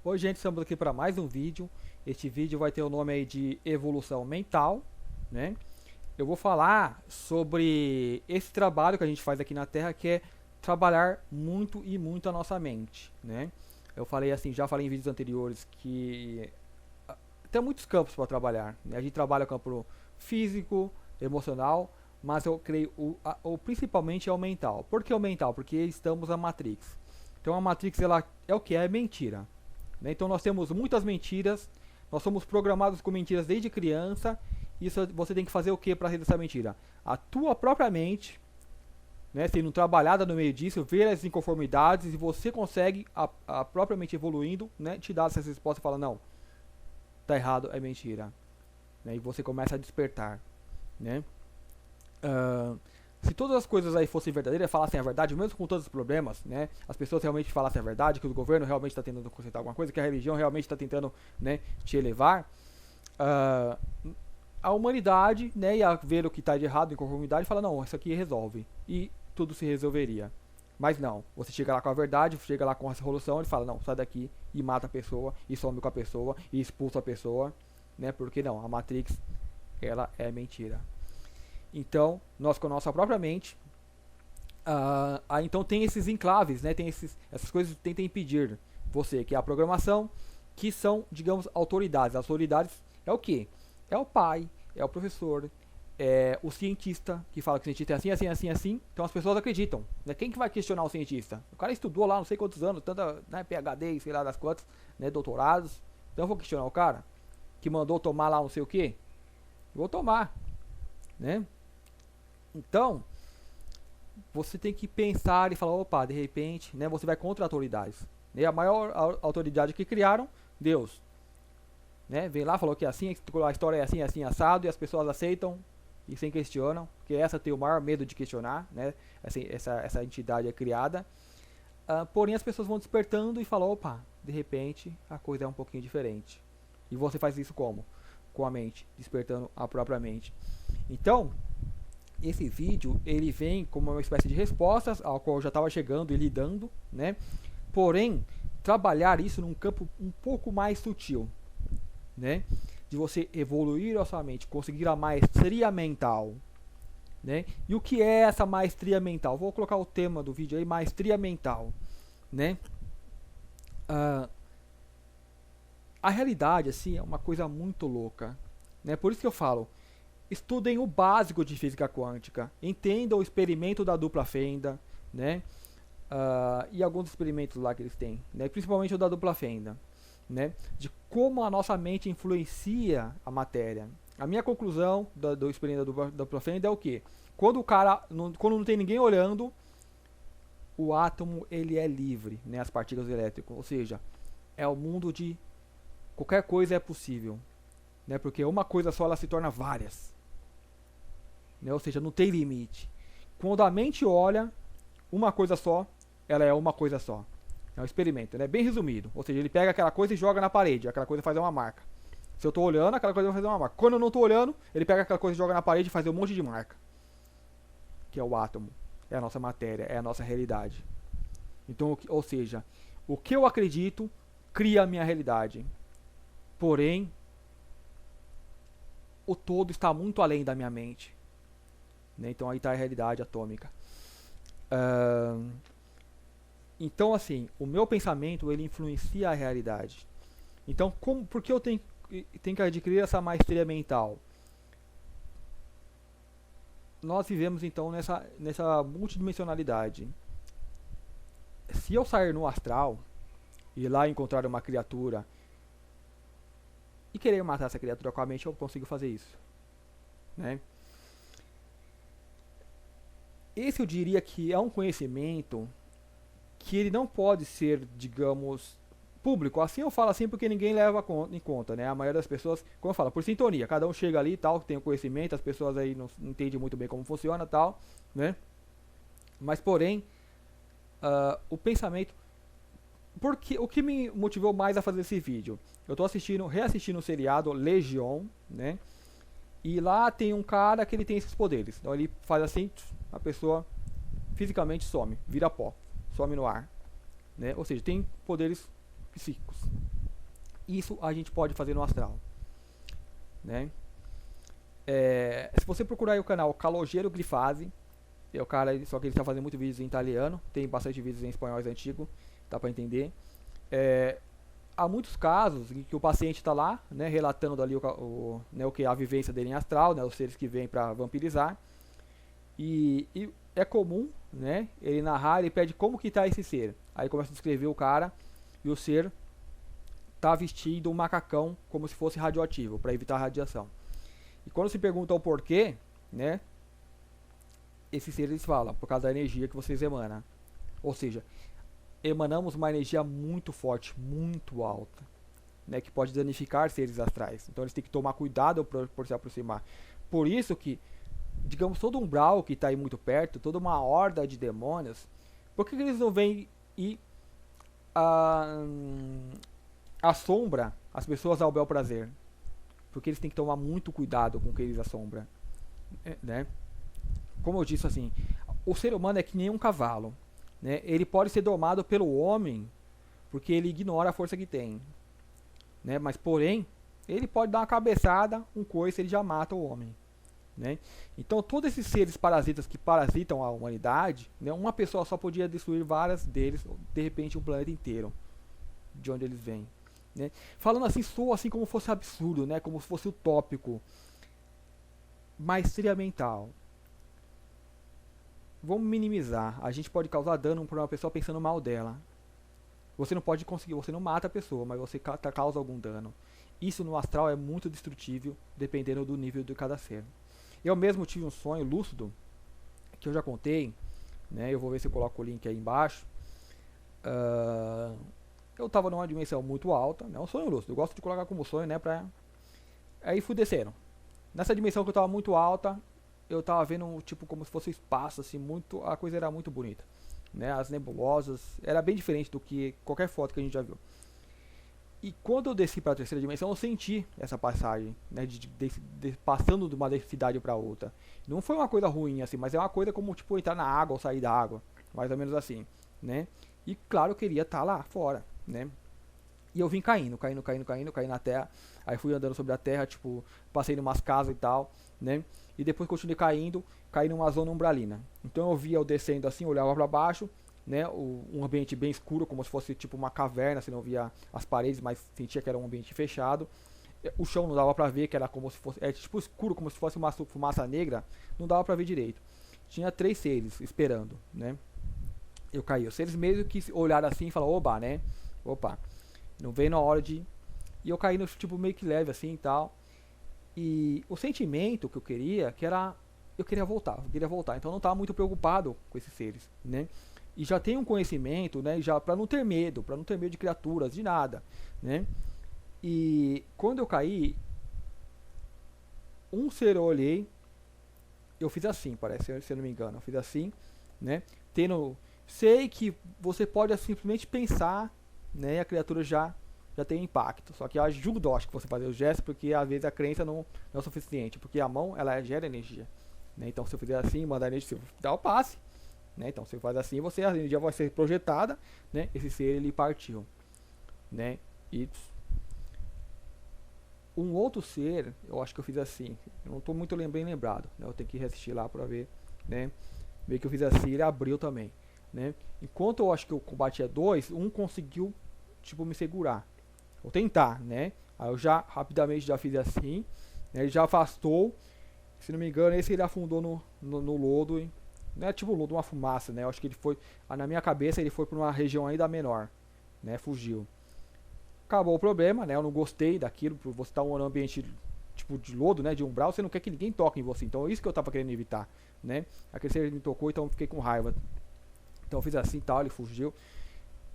Oi gente, estamos aqui para mais um vídeo. Este vídeo vai ter o nome aí de evolução mental, né? Eu vou falar sobre esse trabalho que a gente faz aqui na Terra, que é trabalhar muito e muito a nossa mente, né? Eu falei assim, já falei em vídeos anteriores que tem muitos campos para trabalhar, né? A gente trabalha o campo físico, emocional, mas eu creio o principalmente é o mental. Por que o mental? Porque estamos na Matrix. Então a Matrix ela é o que é mentira, né? Então nós temos muitas mentiras, nós somos programados com mentiras desde criança. Isso você tem que fazer o que para realizar essa mentira? A tua própria mente, né, sendo trabalhada no meio disso, ver as inconformidades e você consegue, a própria mente evoluindo, né, te dar essa resposta e fala, não, tá errado, é mentira. Né, e você começa a despertar. Né? Se todas as coisas aí fossem verdadeiras, falassem a verdade, mesmo com todos os problemas, né, as pessoas realmente falassem a verdade, que o governo realmente está tentando consertar alguma coisa, que a religião realmente está tentando, né, te elevar, a humanidade, né, ia ver o que está de errado em conformidade e fala, não, isso aqui resolve. E tudo se resolveria. Mas não, você chega lá com a verdade, chega lá com a solução, ele fala, não, sai daqui e mata a pessoa, e some com a pessoa, e expulsa a pessoa, né, porque não, a Matrix, ela é mentira. Então, nós com a nossa própria mente, então tem esses enclaves, né, tem essas coisas que tentam impedir você, que é a programação, que são, digamos, autoridades. As autoridades é o quê? É o pai, é o professor, é o cientista, que fala que o cientista é assim, assim, assim, assim. Então as pessoas acreditam. Né? Quem que vai questionar o cientista? O cara estudou lá não sei quantos anos, tanta, né, PhD, sei lá das quantas, né, doutorados. Então eu vou questionar o cara que mandou tomar lá não sei o que? Vou tomar. Né? Então, você tem que pensar e falar, opa, de repente, né, você vai contra autoridades. Né? A maior autoridade que criaram, Deus. Né, vem lá, falou que é assim, a história é assim, assim, assado, e as pessoas aceitam e sem questionam, porque essa tem o maior medo de questionar, né, essa entidade é criada. Porém as pessoas vão despertando e falam, opa, de repente a coisa é um pouquinho diferente. E você faz isso como? Com a mente, despertando a própria mente. Então, esse vídeo, ele vem como uma espécie de respostas, ao qual eu já estava chegando e lidando, né, porém, trabalhar isso num campo um pouco mais sutil. Né? De você evoluir a sua mente, conseguir a maestria mental. Né? E o que é essa maestria mental? Vou colocar o tema do vídeo aí, maestria mental. Né? A realidade assim, é uma coisa muito louca. Né? Por isso que eu falo, estudem o básico de física quântica, entendam o experimento da dupla fenda, né? E alguns experimentos lá que eles têm, né? Principalmente o da dupla fenda. Né, de como a nossa mente influencia a matéria. A minha conclusão do experimento da dupla fenda é o que? Quando quando não tem ninguém olhando, o átomo ele é livre, né, as partículas elétricas, ou seja, é o mundo de qualquer coisa é possível, né, porque uma coisa só ela se torna várias, né, ou seja, não tem limite. Quando a mente olha, uma coisa só, ela é uma coisa só. É um experimento, né? Bem resumido. Ou seja, ele pega aquela coisa e joga na parede. Aquela coisa faz uma marca. Se eu estou olhando, aquela coisa vai fazer uma marca. Quando eu não estou olhando, ele pega aquela coisa e joga na parede e faz um monte de marca. Que é o átomo. É a nossa matéria. É a nossa realidade. Então, ou seja, o que eu acredito cria a minha realidade. Porém, o todo está muito além da minha mente. Né? Então aí está a realidade atômica. Então, assim, o meu pensamento, ele influencia a realidade. Então, por que eu tenho que adquirir essa maestria mental? Nós vivemos, então, nessa multidimensionalidade. Se eu sair no astral, e lá encontrar uma criatura, e querer matar essa criatura com a mente, eu consigo fazer isso. Né? Esse eu diria que é um conhecimento que ele não pode ser, digamos, público. Assim eu falo assim porque ninguém leva em conta, né? A maioria das pessoas, como eu falo, por sintonia, cada um chega ali e tal, tem o conhecimento, as pessoas aí não entendem muito bem como funciona e tal, né? Mas porém, o pensamento, porque o que me motivou mais a fazer esse vídeo? Eu tô reassistindo o seriado Legion, né? E lá tem um cara que ele tem esses poderes. Então ele faz assim, a pessoa fisicamente some, vira pó. Some no ar, né? Ou seja, tem poderes psíquicos, Isso a gente pode fazer no astral, né? Se você procurar aí o canal Calogero Grifase, é o cara, só que ele está fazendo muito vídeos em italiano, tem bastante vídeos em espanhol antigo, dá para entender. Há muitos casos em que o paciente está lá, né, relatando ali o que é a vivência dele em astral, né, os seres que vêm para vampirizar. E é comum, né, ele narrar, ele pede como que está esse ser. Aí começa a descrever o cara e o ser está vestindo um macacão como se fosse radioativo, para evitar a radiação. E quando se pergunta o porquê, né, esses seres falam, por causa da energia que vocês emanam. Ou seja, emanamos uma energia muito forte, muito alta, né, que pode danificar seres astrais. Então eles têm que tomar cuidado por se aproximar. Por isso que, digamos, todo umbral que está aí muito perto, toda uma horda de demônios, por que eles não vêm e assombra as pessoas ao bel prazer? Porque eles têm que tomar muito cuidado com o que eles assombram, né? Como eu disse, assim, o ser humano é que nem um cavalo, né? Ele pode ser domado pelo homem porque ele ignora a força que tem, né? Mas porém ele pode dar uma cabeçada, um coice, ele já mata o homem, né? Então todos esses seres parasitas que parasitam a humanidade, né? Uma pessoa só podia destruir várias deles, de repente um planeta inteiro, de onde eles vêm, né? Falando assim, soa assim como fosse absurdo, né? Como se fosse utópico. Maestria mental. Vamos minimizar. A gente pode causar dano para uma pessoa pensando mal dela. Você não pode conseguir, você não mata a pessoa, mas você causa algum dano. Isso no astral é muito destrutível, dependendo do nível de cada ser. Eu mesmo tive um sonho lúcido, que eu já contei, né? Eu vou ver se eu coloco o link aí embaixo. Eu estava numa dimensão muito alta, né? Um sonho lúcido. Eu gosto de colocar como sonho, né? Aí fui descendo. Nessa dimensão que eu estava muito alta, eu tava vendo tipo como se fosse espaço, assim, muito, a coisa era muito bonita, né? As nebulosas, era bem diferente do que qualquer foto que a gente já viu. E quando eu desci para a terceira dimensão, eu senti essa passagem, né, passando de uma densidade para outra. Não foi uma coisa ruim assim, mas é uma coisa como tipo entrar na água ou sair da água, mais ou menos assim, né? E claro, eu queria estar lá fora, né? E eu vim caindo na terra. Aí fui andando sobre a terra, tipo, passei em umas casas e tal, né? E depois continuei caindo, caí numa zona umbralina. Então eu via eu descendo assim, olhava para baixo, né? Um ambiente bem escuro, como se fosse tipo uma caverna, você não via as paredes, mas sentia que era um ambiente fechado. O chão não dava para ver, que era como se fosse, tipo escuro, como se fosse uma fumaça negra, não dava para ver direito. Tinha 3 seres esperando, né? Eu caí. Os seres meio que olharam assim e falaram, oba, né? Opa, não veio na hora de... E eu caí no tipo meio que leve assim e tal. E o sentimento que eu queria, eu queria voltar. Então eu não estava muito preocupado com esses seres, né? E já tenho um conhecimento, né? Já para não ter medo de criaturas, de nada, né? E quando eu caí, um ser eu olhei, eu fiz assim, parece, se eu não me engano, eu fiz assim, né? Sei que você pode simplesmente pensar, né? E a criatura já tem impacto. Só que eu ajudo, acho que você fazer o gesto, porque às vezes a crença não é o suficiente, porque a mão ela gera energia, né? Então se eu fizer assim, mandar energia, dá o passe, né? Então se eu fazer assim, a energia vai ser projetada, né? Esse ser ele partiu, né? E um outro ser, eu acho que eu fiz assim, eu não estou muito bem lembrado, né? Eu tenho que reassistir lá para ver, né? Ver que eu fiz assim, ele abriu também, né? Enquanto eu acho que eu combatia 2, um conseguiu tipo me segurar. Vou tentar, né? Aí eu já rapidamente já fiz assim, né? Ele já afastou. Se não me engano, esse ele afundou no lodo, não é tipo lodo, uma fumaça, né? Eu acho que ele foi, na minha cabeça ele foi para uma região ainda menor, né? Fugiu. Acabou o problema, né? Eu não gostei daquilo, por você estar num ambiente tipo de lodo, né? De umbral, você não quer que ninguém toque em você. Então é isso que eu tava querendo evitar, né? Aquele ser me tocou, então eu fiquei com raiva. Então eu fiz assim, tal, ele fugiu.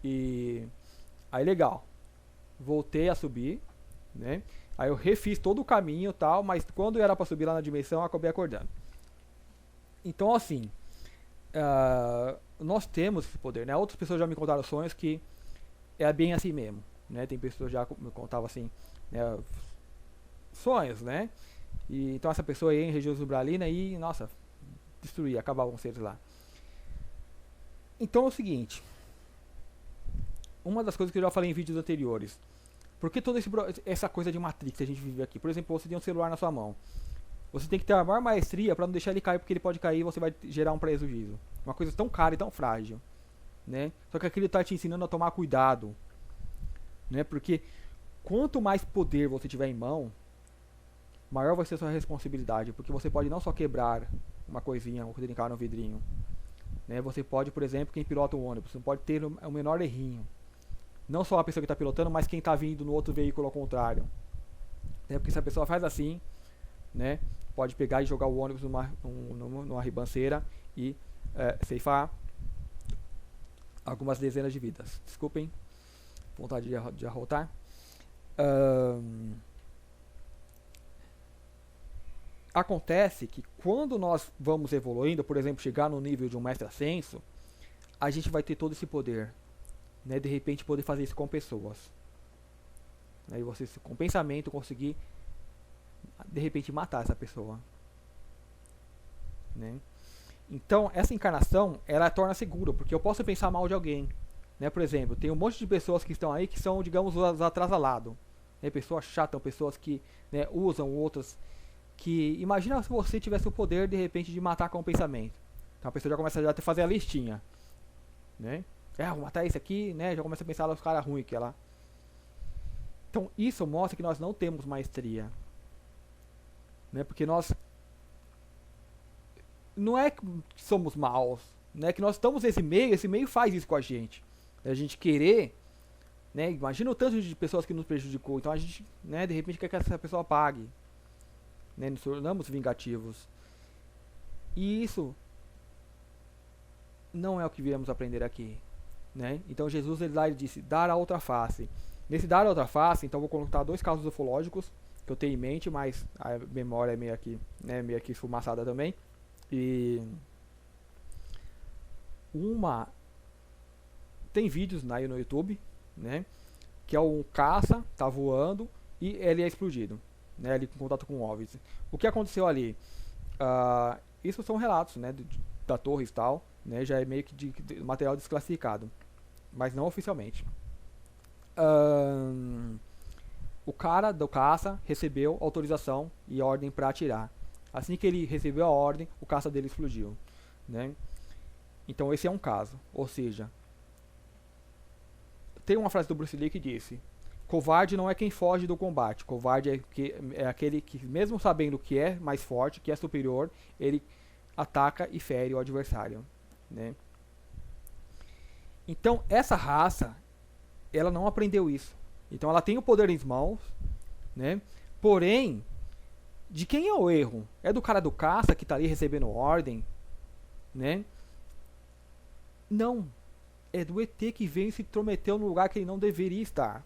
E aí legal. Voltei a subir, né? Aí eu refiz todo o caminho e tal, mas quando era para subir lá na dimensão, eu acabei acordando. Então assim, nós temos esse poder, né? Outras pessoas já me contaram sonhos que é bem assim mesmo, né? Tem pessoas já me contavam assim, né? Sonhos, né? E então essa pessoa ia em regiões umbralinas e, nossa, destruía, acabavam os seres lá. Então é o seguinte, uma das coisas que eu já falei em vídeos anteriores, Por que toda essa coisa de Matrix que a gente vive aqui? Por exemplo, você tem um celular na sua mão. Você tem que ter a maior maestria para não deixar ele cair, porque ele pode cair e você vai gerar um prejuízo. Uma coisa tão cara e tão frágil, né? Só que aquilo está te ensinando a tomar cuidado, né? Porque quanto mais poder você tiver em mão, maior vai ser a sua responsabilidade, porque você pode não só quebrar uma coisinha ou trincar no vidrinho, né? Você pode, por exemplo, quem pilota um ônibus, você pode ter um menor errinho. Não só a pessoa que está pilotando, mas quem está vindo no outro veículo ao contrário, né? Porque se a pessoa faz assim, né, pode pegar e jogar o ônibus numa ribanceira e ceifar algumas dezenas de vidas. Desculpem, vontade de arrotar. Acontece que quando nós vamos evoluindo, por exemplo, chegar no nível de um mestre ascenso, a gente vai ter todo esse poder, né, de repente poder fazer isso com pessoas, né, e você com pensamento conseguir de repente matar essa pessoa, né? Então essa encarnação ela torna segura, porque eu posso pensar mal de alguém, né? Por exemplo, tem um monte de pessoas que estão aí que são, digamos, os atrasalados, né? Pessoas chatas, pessoas que, né, usam outras, que imagina se você tivesse o poder de repente de matar com o pensamento. Então a pessoa já começa a fazer a listinha, né? Vou matar esse aqui, né? Já começa a pensar nos caras ruins que é lá. Então isso mostra que nós não temos maestria, né? Porque nós não é que somos maus, né? Que nós estamos nesse meio, esse meio faz isso com a gente. A gente querer, né? Imagina o tanto de pessoas que nos prejudicou, então a gente, né, de repente quer que essa pessoa pague, né? Nos tornamos vingativos. E isso não é o que viemos aprender aqui, né? Então Jesus ele disse, dar a outra face. Nesse dar a outra face, então vou colocar dois casos ufológicos que eu tenho em mente, mas a memória é meio aqui, né, meio aqui esfumaçada também. E tem vídeos aí no YouTube, né, que é um caça tá voando e ele é explodido, né, ali com contato com OVNIs. O que aconteceu ali? Isso são relatos, né, da torre e tal, né, já é meio que de material desclassificado, mas não oficialmente. O cara do caça recebeu autorização e ordem para atirar. Assim que ele recebeu a ordem, o caça dele explodiu, né? Então esse é um caso. Ou seja, tem uma frase do Bruce Lee que disse: covarde não é quem foge do combate. Covarde é aquele que, mesmo sabendo que é mais forte, que é superior, ele ataca e fere o adversário, né? Então essa raça, ela não aprendeu isso. Então ela tem o poder em mãos, né? Porém, de quem é o erro? É do cara do caça que está ali recebendo ordem, né? Não. É do ET que veio e se intrometeu no lugar que ele não deveria estar,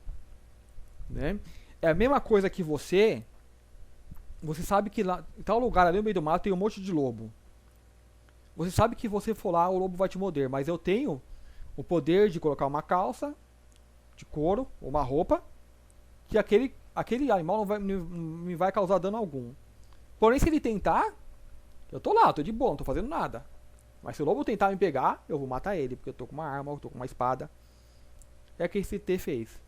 né? É a mesma coisa que você sabe que lá em tal lugar ali no meio do mato tem um monte de lobo. Você sabe que você for lá, o lobo vai te morder, mas eu tenho o poder de colocar uma calça de couro, ou uma roupa, que aquele animal não me vai causar dano algum. Porém, se ele tentar, eu tô lá, tô de boa, não tô fazendo nada. Mas se o lobo tentar me pegar, eu vou matar ele, porque eu tô com uma arma, eu tô com uma espada. É o que esse T fez.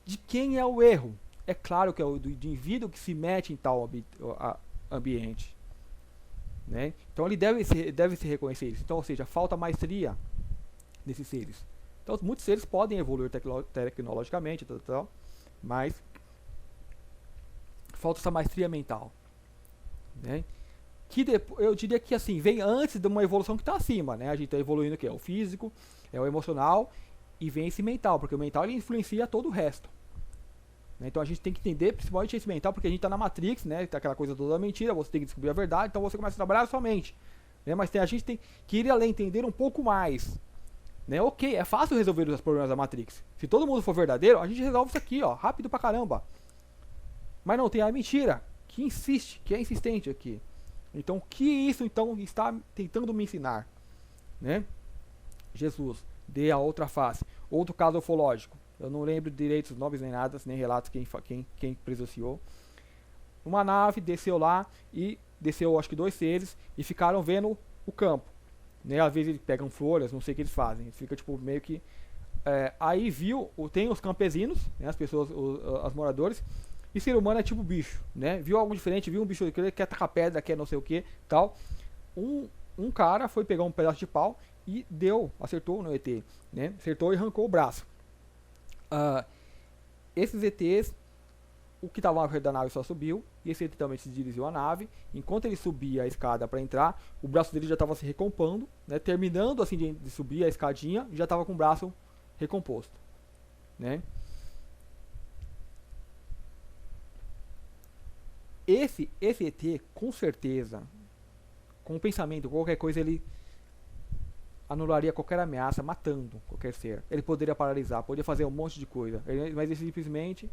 De quem é o erro? É claro que é o do indivíduo que se mete em tal ambiente, né? Então ele deve se reconhecer isso. Então, ou seja, falta maestria desses seres. Então muitos seres podem evoluir tecnologicamente, mas falta essa maestria mental, né? Que eu diria que assim vem antes de uma evolução que está acima, né? A gente está evoluindo o que é o físico, é o emocional e vem esse mental, porque o mental ele influencia todo o resto, né? Então a gente tem que entender principalmente esse mental, porque a gente está na Matrix, né? Tá aquela coisa toda mentira, você tem que descobrir a verdade, então você começa a trabalhar a sua mente, né? Mas a gente tem que ir além, entender um pouco mais, né? Ok, é fácil resolver os problemas da Matrix. Se todo mundo for verdadeiro, a gente resolve isso aqui, ó, rápido pra caramba. Mas não, tem a mentira, que insiste, que é insistente aqui. Então, o que isso então está tentando me ensinar, né? Jesus, dê a outra face. Outro caso ufológico. Eu não lembro direito os nomes nem nada, nem relatos quem presenciou. Uma nave desceu lá e desceu, acho que 2 seres e ficaram vendo o campo, né? Às vezes eles pegam flores, não sei o que eles fazem. Fica tipo meio que Aí tem os campesinos, né, as pessoas, os moradores, e ser humano é tipo bicho, né? Viu algo diferente, viu um bicho que quer tacar pedra, quer não sei o que, tal. Um cara foi pegar um pedaço de pau e acertou no ET, né? Acertou e arrancou o braço. Esses ETs, o que estava ao redor da nave só subiu, e esse ET também se dirigiu à nave. Enquanto ele subia a escada para entrar, o braço dele já estava se recompondo, né? Terminando assim de subir a escadinha, já estava com o braço recomposto, né? Esse ET, com certeza, com o pensamento, qualquer coisa, ele anularia qualquer ameaça, matando qualquer ser. Ele poderia paralisar, poderia fazer um monte de coisa, mas ele simplesmente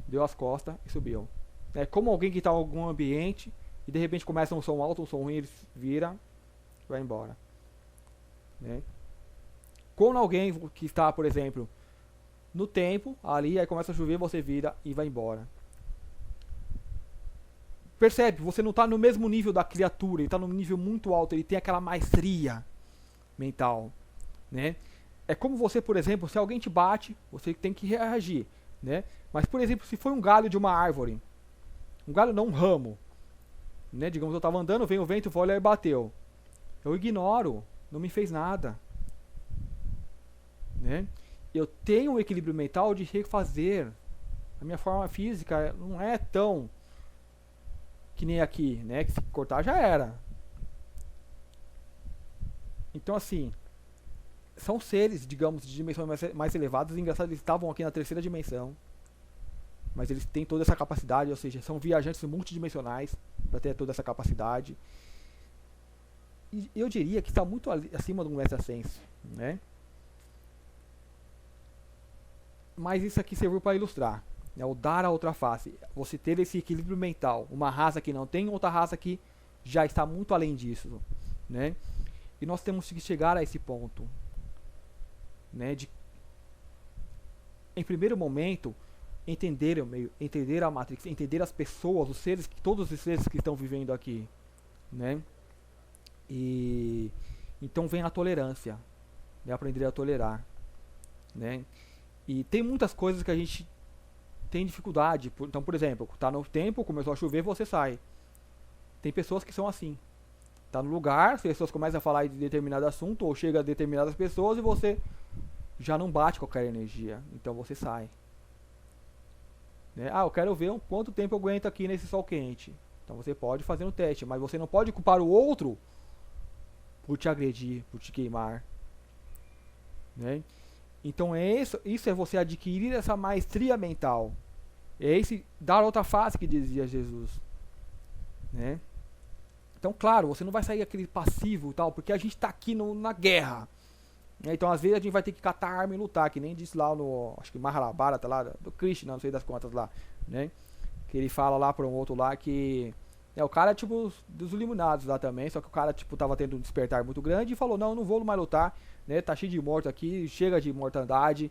deu as costas e subiu. É como alguém que está em algum ambiente e de repente começa um som alto, um som ruim, ele vira e vai embora, né? Quando alguém que está, por exemplo, no tempo, ali, aí começa a chover, você vira e vai embora. Percebe? Você não está no mesmo nível da criatura, ele está num nível muito alto, ele tem aquela maestria mental, né? É como você, por exemplo, se alguém te bate, você tem que reagir, né? Mas, por exemplo, se foi um galho de uma árvore, um galho não, um ramo, né? Digamos, eu estava andando, veio o vento, foi lá e bateu. Eu ignoro, não me fez nada, né? Eu tenho um equilíbrio mental de refazer. A minha forma física não é tão que nem aqui, né? Que se cortar já era. Então, assim, são seres, digamos, de dimensões mais elevadas. Engraçado, eles estavam aqui na terceira dimensão, mas eles têm toda essa capacidade, ou seja, são viajantes multidimensionais para ter toda essa capacidade. E eu diria que está muito acima do mestre ascenso, né? Mas isso aqui serviu para ilustrar, né? O dar a outra face, você ter esse equilíbrio mental, uma raça que não tem, outra raça que já está muito além disso, né? E nós temos que chegar a esse ponto, né? De, em primeiro momento, entender o meio, entender a Matrix, entender as pessoas, os seres, todos os seres que estão vivendo aqui, né? E então vem a tolerância, né? Aprender a tolerar, né? E tem muitas coisas que a gente tem dificuldade. Então, por exemplo, tá no tempo, começou a chover, você sai. Tem pessoas que são assim. Tá no lugar, as pessoas começam a falar de determinado assunto, ou chega a determinadas pessoas e você já não bate com aquela energia. Então você sai, né? Eu quero ver quanto tempo eu aguento aqui nesse sol quente. Então você pode fazer um teste, mas você não pode culpar o outro por te agredir, por te queimar, né? Então isso é você adquirir essa maestria mental. É esse dar outra face que dizia Jesus, né? Então, claro, você não vai sair aquele passivo e tal, porque a gente está aqui na guerra, né? Então, às vezes a gente vai ter que catar arma e lutar, que nem disse lá no, acho que Mahabharata lá, do Krishna, não sei das contas lá, né? Que ele fala lá para um outro lá que o cara é tipo dos iluminados lá também, só que o cara tipo tava tendo um despertar muito grande e falou: "Não, eu não vou mais lutar, né? Tá cheio de morto aqui, chega de mortandade,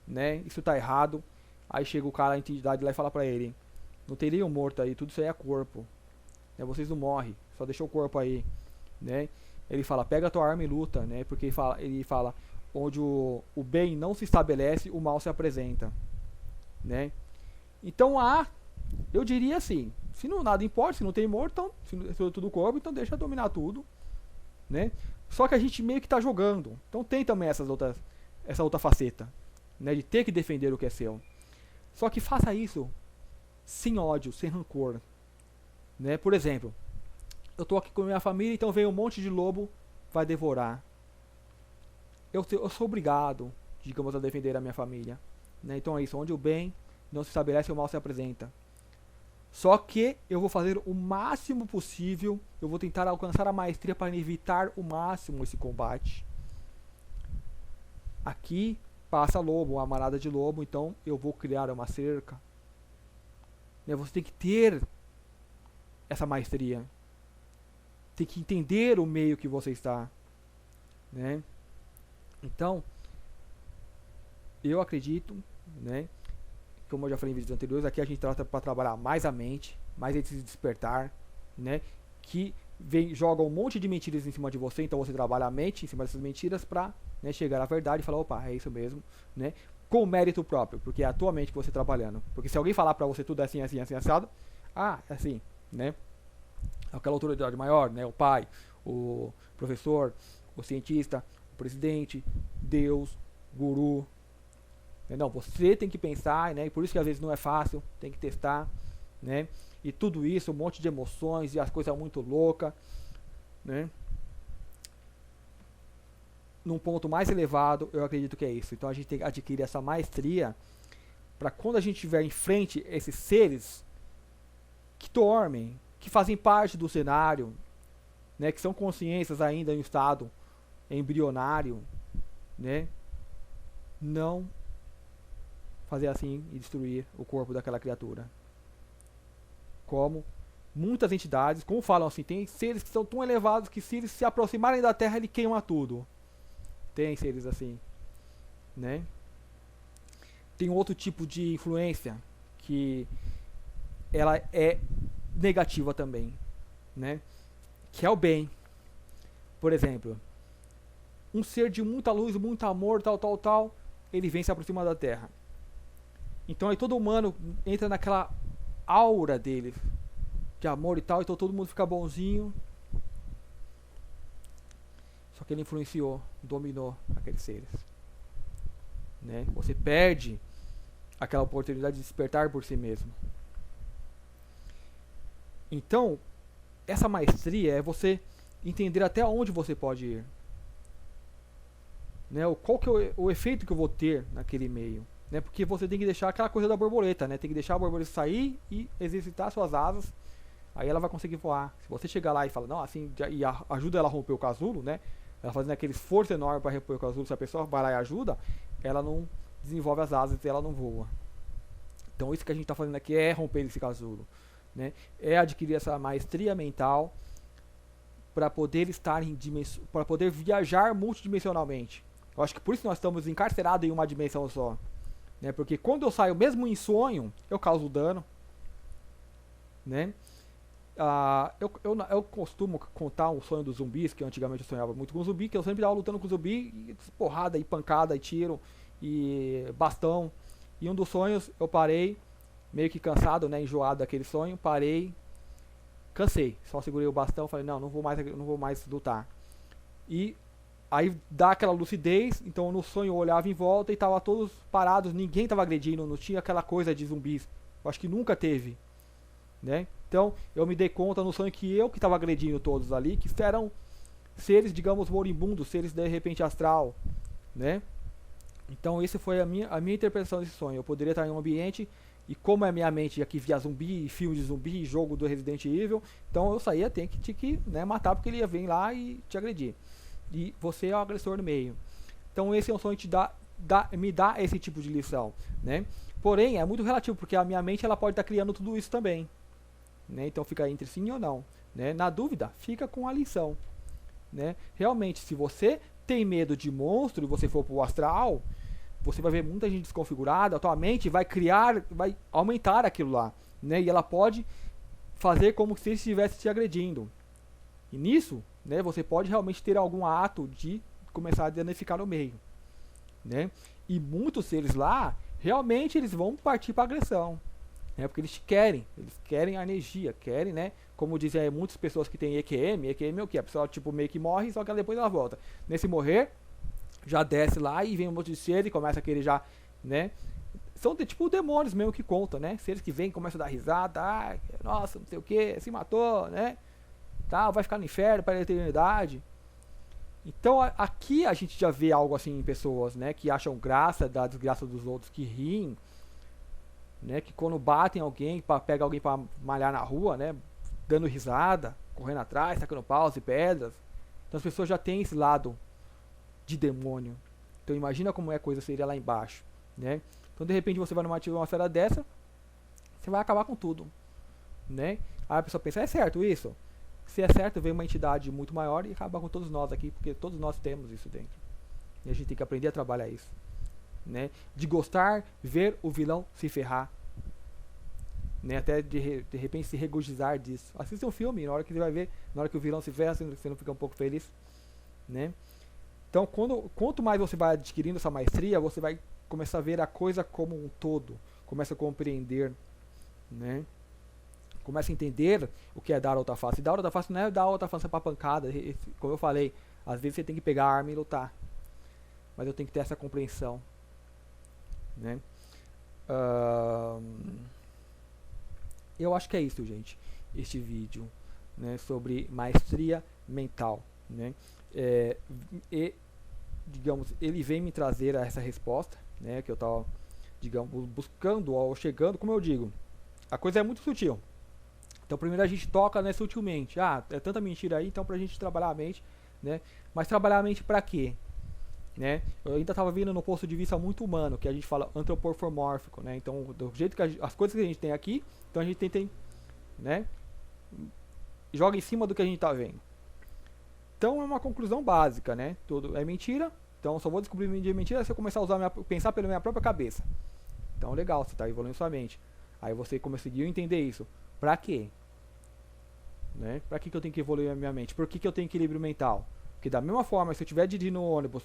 né? Isso tá errado". Aí chega o cara, a entidade lá e fala pra ele: "Não teria um morto aí, tudo isso aí é corpo, né? Vocês não morrem, só deixa o corpo aí", né? Ele fala: "Pega a tua arma e luta", né? Porque ele fala onde o bem não se estabelece, o mal se apresenta, né? Então eu diria assim, se não nada importa, se não tem morto, então, se é tudo corpo, então deixa dominar tudo, né? Só que a gente meio que tá jogando. Então tem também essa outra faceta, né, de ter que defender o que é seu. Só que faça isso sem ódio, sem rancor, né? Por exemplo, eu tô aqui com a minha família, então vem um monte de lobo, vai devorar. Eu sou obrigado, digamos, a defender a minha família, né? Então é isso, onde o bem não se estabelece, o mal se apresenta. Só que eu vou fazer o máximo possível, eu vou tentar alcançar a maestria para evitar o máximo esse combate. Aqui passa lobo, uma manada de lobo, então eu vou criar uma cerca. Você tem que ter essa maestria. Tem que entender o meio que você está, né? Então, eu acredito, né? Como eu já falei em vídeos anteriores, aqui a gente trata para trabalhar mais a mente, mais esse despertar, né? Que joga um monte de mentiras em cima de você, então você trabalha a mente em cima dessas mentiras para né, chegar à verdade e falar, opa, é isso mesmo, né, com mérito próprio, porque é a tua mente que você está trabalhando. Porque se alguém falar para você tudo é assim, assim, assim, assado, é assim, né, aquela autoridade maior, né, o pai, o professor, o cientista, o presidente, Deus, guru, né, não, você tem que pensar, né, e por isso que às vezes não é fácil, tem que testar, né, e tudo isso, um monte de emoções e as coisas muito loucas, né, num ponto mais elevado, eu acredito que é isso. Então a gente tem que adquirir essa maestria para quando a gente estiver em frente a esses seres que dormem, que fazem parte do cenário, né, que são consciências ainda em estado embrionário, né, não fazer assim e destruir o corpo daquela criatura. Como muitas entidades, como falam assim, tem seres que são tão elevados que se eles se aproximarem da Terra, ele queima tudo. Tem seres assim, né? Tem outro tipo de influência que ela é negativa também, né? Que é o bem. Por exemplo, um ser de muita luz, muito amor, tal, ele vem se aproximar da Terra. Então aí todo humano entra naquela aura dele de amor e tal, então todo mundo fica bonzinho. Só que ele influenciou, dominou aqueles seres, né? Você perde aquela oportunidade de despertar por si mesmo. Então, essa maestria é você entender até onde você pode ir, né? Qual que é o efeito que eu vou ter naquele meio, né? Porque você tem que deixar aquela coisa da borboleta, né? Tem que deixar a borboleta sair e exercitar suas asas. Aí ela vai conseguir voar. Se você chegar lá e falar, não, assim, e ajuda ela a romper o casulo, né? Ela fazendo aquele esforço enorme para romper o casulo, se a pessoa vai lá e ajuda, ela não desenvolve as asas e ela não voa. Então isso que a gente está fazendo aqui é romper esse casulo, né? É adquirir essa maestria mental para poder estar para poder viajar multidimensionalmente. Eu acho que por isso nós estamos encarcerados em uma dimensão só, né? Porque quando eu saio mesmo em sonho, eu causo dano, né? Eu costumo contar um sonho dos zumbis, que antigamente eu sonhava muito com zumbi, que eu sempre estava lutando com zumbi, e porrada, e pancada, e tiro, e bastão. E um dos sonhos eu parei, meio que cansado, né, enjoado daquele sonho, parei, cansei, só segurei o bastão, falei, não vou mais lutar. E aí dá aquela lucidez, então no sonho eu olhava em volta e tava todos parados, ninguém tava agredindo, não tinha aquela coisa de zumbis. Eu acho que nunca teve, né? Então eu me dei conta no sonho que eu que estava agredindo todos ali, que eram seres, digamos, moribundos, seres de repente astral, né? Então essa foi a minha interpretação desse sonho. Eu poderia estar em um ambiente e como a minha mente aqui via zumbi, filme de zumbi, jogo do Resident Evil, então eu saía, tinha que né, matar porque ele ia vir lá e te agredir. E você é o agressor no meio. Então esse é um sonho que me dá esse tipo de lição, né? Porém é muito relativo porque a minha mente ela pode estar criando tudo isso também. Né? Então fica entre sim ou não, né? Na dúvida, fica com a lição, né? Realmente, se você tem medo de monstro e você for pro astral, você vai ver muita gente desconfigurada, a tua mente vai aumentar aquilo lá, né? E ela pode fazer como se estivesse te agredindo. E nisso, né, você pode realmente ter algum ato de começar a danificar o meio, né? E muitos seres lá, realmente eles vão partir para agressão. Porque eles querem a energia, querem, né? Como dizem muitas pessoas que têm EQM é o que? A pessoa tipo meio que morre, só que depois ela volta. Nesse morrer, já desce lá e vem um monte de ser e começa a querer já, né? São tipo demônios mesmo que contam, né? Seres que vêm, começam a dar risada, nossa, não sei o que, se matou, né? Tá, vai ficar no inferno para a eternidade. Então aqui a gente já vê algo assim em pessoas, né? Que acham graça da desgraça dos outros, que riem, né, que quando batem alguém, pega alguém para malhar na rua, né, dando risada, correndo atrás, tacando paus e pedras. Então as pessoas já têm esse lado de demônio. Então imagina como é a coisa seria lá embaixo, né? Então de repente você vai numa atmosfera dessa, você vai acabar com tudo, né? Aí a pessoa pensa, é certo isso? Se é certo, vem uma entidade muito maior e acaba com todos nós aqui, porque todos nós temos isso dentro. E a gente tem que aprender a trabalhar isso. Né, de gostar, ver o vilão se ferrar, né, até de repente se regozijar disso. Assista um filme, na hora que você vai ver, na hora que o vilão se ferra, você não fica um pouco feliz, né? Então, quanto mais você vai adquirindo essa maestria, você vai começar a ver a coisa como um todo, começa a compreender, né? Começa a entender o que é dar outra face. E dar outra face não é dar outra face para pancada, como eu falei, às vezes você tem que pegar a arma e lutar, mas eu tenho que ter essa compreensão, né? Eu acho que é isso, gente, este vídeo, né, sobre maestria mental, né? E, digamos, ele vem me trazer essa resposta, né, que eu estava, digamos, buscando ou chegando. Como eu digo, a coisa é muito sutil. Então primeiro a gente toca, né, sutilmente. É tanta mentira aí, então pra gente trabalhar a mente, né? Mas trabalhar a mente pra quê? Né? Eu ainda estava vindo no ponto de vista muito humano, que a gente fala antropomórfico, né? Então, do jeito que as coisas que a gente tem aqui, então a gente tem, né, joga em cima do que a gente está vendo. Então é uma conclusão básica, né? Tudo é mentira. Então só vou descobrir mentira se eu começar a pensar pela minha própria cabeça. Então legal, você está evoluindo sua mente. Aí você conseguiu entender isso. Pra quê? Né? Pra que eu tenho que evoluir a minha mente? Por que eu tenho equilíbrio mental? Porque da mesma forma, se eu estiver dirigindo no ônibus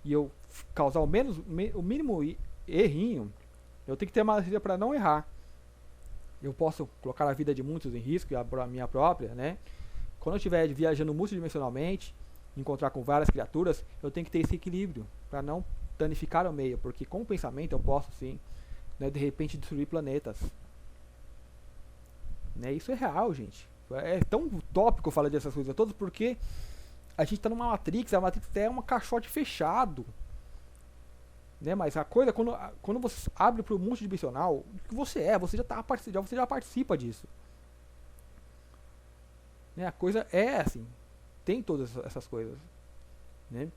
e eu causar o mínimo errinho, eu tenho que ter maestria para não errar. Eu posso colocar a vida de muitos em risco, e a minha própria, né? Quando eu estiver viajando multidimensionalmente, encontrar com várias criaturas, eu tenho que ter esse equilíbrio para não danificar o meio, porque com o pensamento eu posso sim, né, de repente destruir planetas. Né? Isso é real, gente. É tão utópico falar dessas coisas todas, porque a gente está numa Matrix, a Matrix é um caixote fechado. Né? Mas a coisa, quando você abre para o multidimensional, o que você é, você já participa disso. Né? A coisa é assim, tem todas essas coisas. Né?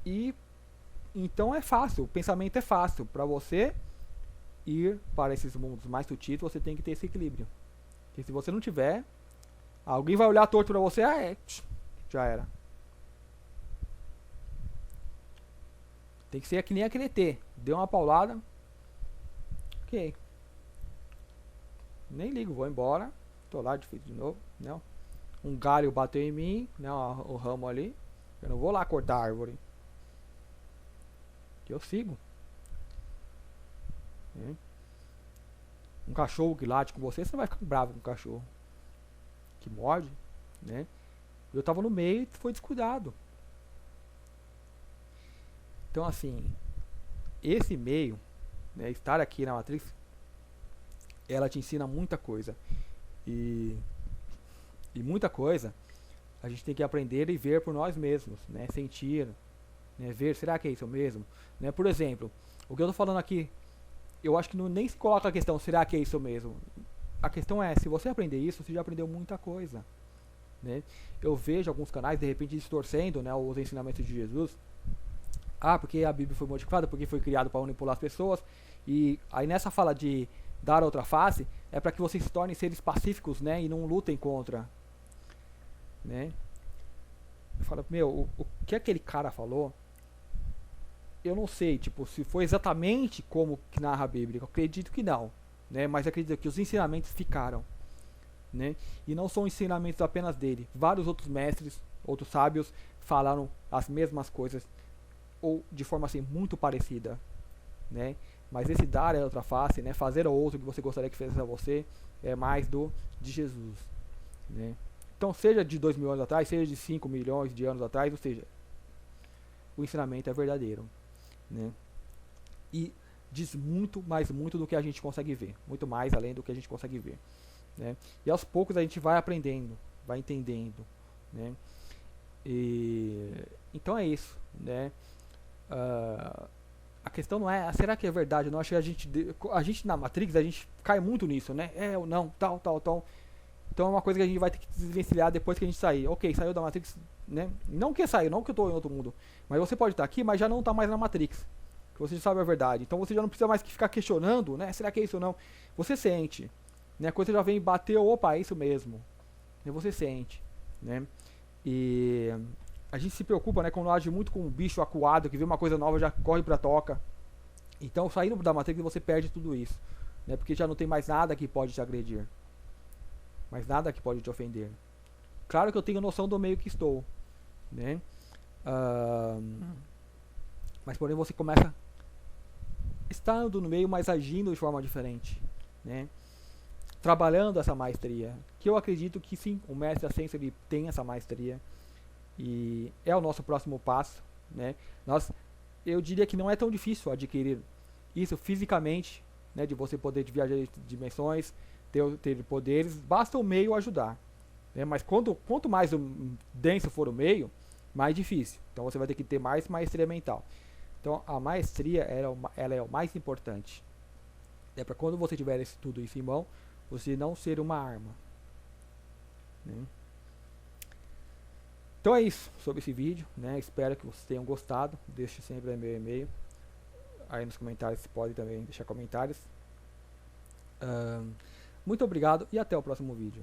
E então é fácil, o pensamento é fácil. Para você ir para esses mundos mais sutis, você tem que ter esse equilíbrio. Porque se você não tiver, alguém vai olhar torto para você, já era. Tem que ser que nem aquele ET. Deu uma paulada. Ok. Nem ligo, vou embora. Tô lá difícil de novo. Não. Um galho bateu em mim. Não, o ramo ali. Eu não vou lá cortar a árvore. Que eu sigo. Um cachorro que late com você, você não vai ficar bravo com o cachorro que morde, né? Eu tava no meio e foi descuidado. Então assim, esse meio, né, estar aqui na Matrix, ela te ensina muita coisa. E muita coisa a gente tem que aprender e ver por nós mesmos, né? Sentir, né? Ver, será que é isso mesmo? Né? Por exemplo, o que eu tô falando aqui, eu acho que nem se coloca a questão, será que é isso mesmo? A questão é, se você aprender isso, você já aprendeu muita coisa. Né? Eu vejo alguns canais, de repente, distorcendo, né, os ensinamentos de Jesus. Porque a Bíblia foi modificada, porque foi criado para manipular as pessoas. E aí nessa fala de dar outra face, é para que vocês se tornem seres pacíficos, né, e não lutem contra. Né? Eu falo, o que aquele cara falou, eu não sei, tipo, se foi exatamente como que narra a Bíblia. Eu acredito que não, né? Mas acredito que os ensinamentos ficaram, né? E não são ensinamentos apenas dele. Vários outros mestres, outros sábios falaram as mesmas coisas, ou de forma assim muito parecida, né? Mas esse dar é outra face, né? Fazer ao outro o que você gostaria que fizesse a você é mais de Jesus, né? Então, seja de 2.000 anos atrás, seja de 5 milhões de anos atrás, ou seja, o ensinamento é verdadeiro, né? E diz muito, mas muito do que a gente consegue ver, muito mais além do que a gente consegue ver, né? E aos poucos a gente vai aprendendo, vai entendendo, né? Então é isso, né? A questão não é, será que é verdade? Não, acho que a gente na Matrix, a gente cai muito nisso, né? Ou não, tal. Então é uma coisa que a gente vai ter que desvencilhar depois que a gente sair. Ok, saiu da Matrix, né? Não que saiu, não que eu estou em outro mundo. Mas você pode estar aqui, mas já não está mais na Matrix. Que você já sabe a verdade. Então você já não precisa mais ficar questionando, né? Será que é isso ou não? Você sente, né? A coisa já vem bater, opa, é isso mesmo. E você sente, né? E a gente se preocupa, né? Quando age muito com um bicho acuado, que vê uma coisa nova, já corre pra toca. Então saindo da Matrix você perde tudo isso, né? Porque já não tem mais nada que pode te agredir. Mais nada que pode te ofender, claro que eu tenho noção do meio que estou, né? Mas porém você começa estando no meio, mas agindo de forma diferente, né? Trabalhando essa maestria, que eu acredito que sim, o mestre Ascenso ele tem essa maestria e é o nosso próximo passo, né? Eu diria que não é tão difícil adquirir isso fisicamente, né? De você poder viajar de dimensões, ter poderes, basta o meio ajudar, né? Mas quanto mais denso for o meio, mais difícil. Então você vai ter que ter mais maestria mental. Então a maestria ela é o mais importante. É para quando você tiver tudo isso em mão, você não ser uma arma, né? Então é isso sobre esse vídeo, né? Espero que vocês tenham gostado. Deixe sempre meu e-mail aí nos comentários, você pode também deixar comentários. Muito obrigado e até o próximo vídeo.